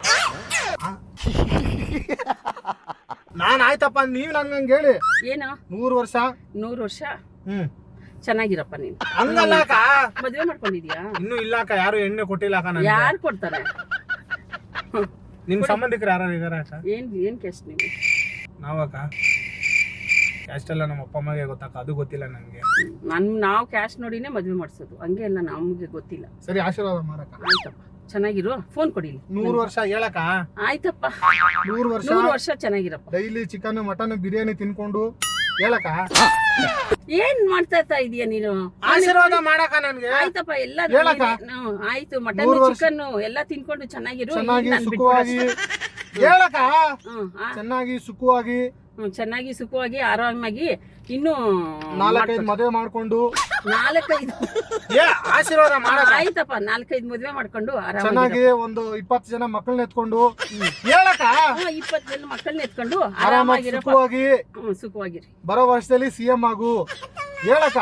ನಾನ್ ಆಯ್ತಪ್ಪ ನೀವ್ ನನ್ಗಂಗೆ ಹೇಳಿ. ಏನು 100 ವರ್ಷ 100 ವರ್ಷ ಹ್ಮ್ ಚೆನ್ನಾಗಿರಪ್ಪ ನೀನು. ಹಂಗಲ್ಲ ಅಕ್ಕ, ಮದ್ವೆ ಮಾಡ್ಕೊಂಡಿದ್ಯಾ? ಇನ್ನೂ ಇಲ್ಲ ಅಕ್ಕ, ಯಾರು ಎಣ್ಣೆ ಕೊಟ್ಟಿಲ್ಲ ಅಕ್ಕ ನನಗೆ. ಯಾರು ಕೊಡ್ತಾರೆ? ನಿಮ್ ಸಂಬಂಧಿಕರು ಯಾರು ಇದಾರೆ ಅಕ್ಕ? ಏನ್ ಕ್ಯಾಸ್ಟ್ ನೀವು? ನಾವಕ್ಕ ಕ್ಯಾಸ್ಟ್ ಎಲ್ಲ ನಮ್ಮ ಅಪ್ಪ ಅಮ್ಮಗೆ ಗೊತ್ತಕ್ಕ, ಅದು ಗೊತ್ತಿಲ್ಲ ನನ್ಗೆ. ನಾವು ಕ್ಯಾಸ್ಟ್ ನೋಡಿನೇ ಮದ್ವೆ ಮಾಡ್ಸೋದು, ಹಂಗೆ ಎಲ್ಲ ನಮ್ಗೆ ಗೊತ್ತಿಲ್ಲ. ಸರಿ ಆಶೀರ್ವಾದ ಮಾಡಕ್ಕ. ಆಯ್ತಪ್ಪ ಚೆನ್ನಾಗಿರು, ಫೋನ್ ಕೊಡಿ. 100 ವರ್ಷ ಹೇಳಕ್ಕ. ಆಯ್ತಪ್ಪ 100 ವರ್ಷ 100 ವರ್ಷ ಚೆನ್ನಾಗಿರಪ್ಪ. ಡೈಲಿ ಚಿಕನ್ ಮಟನ್ ಬಿರಿಯಾನಿ ತಿನ್ಕೊಂಡು ಹೇಳಕ್ಕ. ಏನ್ ಮಾಡ್ತಾ ಇದೀಯ ನೀನು? ಆಶೀರ್ವಾದ ಮಾಡಕ್ಕ ನನ್ಗೆ. ಆಯ್ತಪ್ಪ ಎಲ್ಲ ಹೇಳಕ್ಕ. ಆಯ್ತು, ಮಟನ್ 100 ವರ್ಷ ಚಿಕನ್ ಎಲ್ಲ ತಿನ್ಕೊಂಡು ಚೆನ್ನಾಗಿರು. ಚೆನ್ನಾಗಿ ನಾನ್ ಸುಖವಾಗಿ ಬಿಟ್ಬಿಡು ಹೇಳಕ್ಕ. ಹ್ಮ್, ಚೆನ್ನಾಗಿ ಸುಖವಾಗಿ ಚೆನ್ನಾಗಿ ಸುಖವಾಗಿ ಆರಾಮಾಗಿ ಇನ್ನು 4-5 ಮದುವೆ ಮಾಡ್ಕೊಂಡು 4-5 ಆಶೀರ್ವಾದ ಮಾಡಕ್ಕ. ಆಯ್ತಪ್ಪ 4-5 ಮದ್ವೆ ಮಾಡ್ಕೊಂಡು ಆರಾಮಾಗಿ ಚೆನ್ನಾಗಿ ಒಂದು 20 ಜನ ಮಕ್ಕಳನ್ನ ಎತ್ಕೊಂಡು ಹೇಳಕ್ಕ. 20 ಜನ ಮಕ್ಕಳನ್ನ ಎತ್ಕೊಂಡು ಆರಾಮಾಗಿ ಆರಾಮಾಗಿರಪ್ಪ. ಸುಖವಾಗಿ ಸುಖವಾಗಿರಿ. ಬರೋ ವರ್ಷದಲ್ಲಿ CM ಆಗು ಹೇಳಕ್ಕ.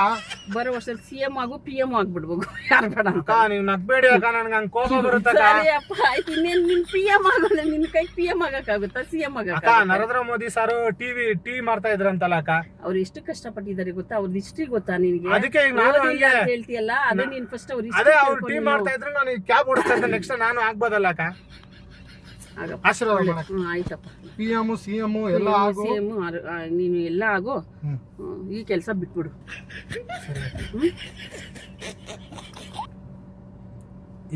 ಬರೋ ವರ್ಷದಲ್ಲಿ CM ಆಗು PM ಆಗ್ಬಿಡ್ಬೇಕು, ಯಾರು ಬೇಡ ಅಂತ. ಅಕ್ಕ ನೀವ್ ನಗ್ಬೇಡಿ ಅಕ್ಕ, ನನ್ಗೆ ಹಂಗ್ ಕೋಪ ಬರುತ್ತಕ್ಕ. ಸರಿ ಅಪ್ಪ ಆಯ್ತು, ಇನ್ನೇನ್ ನಿನ್ PM ಆಗೋಲ್ಲ, ನಿನ್ ಕೈ PM ಆಗಕ್ಕಾಗುತ್ತಾ? CM ಅಕ್ಕ ಆಗಕ್ಕಾಗುತ್ತಾ? ನರೇಂದ್ರ ಮೋದಿ ಸಾರು ಟಿವಿ ಮಾಡ್ತಾ ಇದ್ರಂತಲ್ಲ ಅಕ್ಕ. ಅವ್ರು ಎಷ್ಟು ಕಷ್ಟಪಟ್ಟಿದ್ದಾರೆ ಗೊತ್ತಾ? ಅವ್ರ ಹಿಸ್ಟ್ರಿ ಗೊತ್ತಾ ನಿನ್ಗೆ? ಅದಕ್ಕೆ ಈಗ ನಾನು ಓದಿಲ್ಲ ಹಂಗೆ ಅಂತ ಹೇಳ್ತೀಯಲ್ಲ, ಅದೇ ನೀನ್ ಫಸ್ಟ್ ಅವ್ರ ಅದೇ ಅವ್ರು ಟೀಮ್ ಮಾಡ್ತಾ ಇದ್ರು, ನಾನು ಕ್ಯಾಬ್ ಓಡಿಸ್ತಾ ಇದ್ದೆ, ನೆಕ್ಸ್ಟ್ ನಾನು ಆಗ್ಬೋದಲ್ಲ ಅಕ್ಕ. ಆಶೀರ್ವಾದ ಮಾಡಕ್ಕ. ಆಯ್ತಪ್ಪ PM CM ಎಲ್ಲ ಆಗು. CM ನೀನು ಎಲ್ಲ ಆಗು. ಹ್ಮ್. ಈ ಕೆಲಸ ಬಿಟ್ಬಿಡು.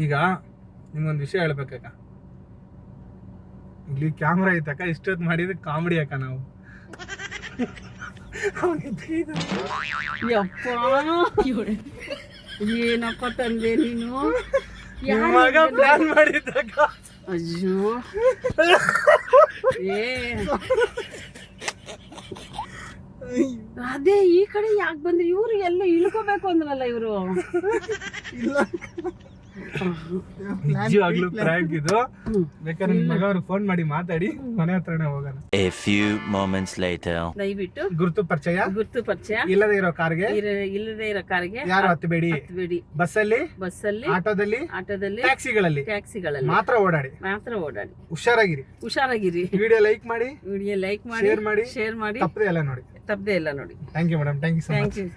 ಈಗ ನಿಮ್ಗೊಂದು ವಿಷಯ ಹೇಳ್ಬೇಕಕ್ಕ. ಇಲ್ಲಿ ಕ್ಯಾಮ್ರಾ ಐತಕ್ಕ, ಇಷ್ಟೊತ್ತು ಮಾಡಿದ್ರೆ ಕಾಮಿಡಿ ಅಕ್ಕ ನಾವು. ಏನಪ್ಪ ತಂದೆ ನೀನು? ಮಗ ಪ್ಲಾನ್ ಮಾಡಿದ್ದಕ್ಕ. ಅಯ್ಯೋ ಅದೇ ಈ ಕಡೆ ಯಾಕೆ ಬಂದ್ರಿ? ಇವ್ರು ಎಲ್ಲ ಇಳ್ಕೋಬೇಕು ಅಂದ್ರಲ್ಲ ಇವ್ರು. ನಿಜವಾಗ್ಲೂ ಪ್ರಾಂಕ್ ಇದು. ಬೇಕಾದ್ರೆ ನಿಮ್ ಮಗ ಅವ್ರಿಗೆ ಫೋನ್ ಮಾಡಿ ಮಾತಾಡಿ ಮನೆ ಹತ್ರನೇ ಹೋಗೋಣ. A few moments later. ದಯವಿಟ್ಟು ಗುರುತು ಪರಿಚಯ ಇಲ್ಲದೆ ಇರೋ ಕಾರ್ಗೆ ಇಲ್ಲದೆ ಇರೋ ಕಾರ್ಗೆ ಯಾರು ಹತ್ತಬೇಡಿ. ಬಸ್ಸಲ್ಲಿ ಆಟೋದಲ್ಲಿ ಟ್ಯಾಕ್ಸಿಗಳಲ್ಲಿ ಮಾತ್ರ ಓಡಾಡಿ. ಹುಷಾರಾಗಿರಿ. ವಿಡಿಯೋ ಲೈಕ್ ಮಾಡಿ, ಶೇರ್ ಮಾಡಿ ತಪ್ಪದೆ ಎಲ್ಲ ನೋಡಿ. ತಪ್ಪದೆ ಎಲ್ಲ ನೋಡಿ. Thank you madam. Thank you so much. Thank you.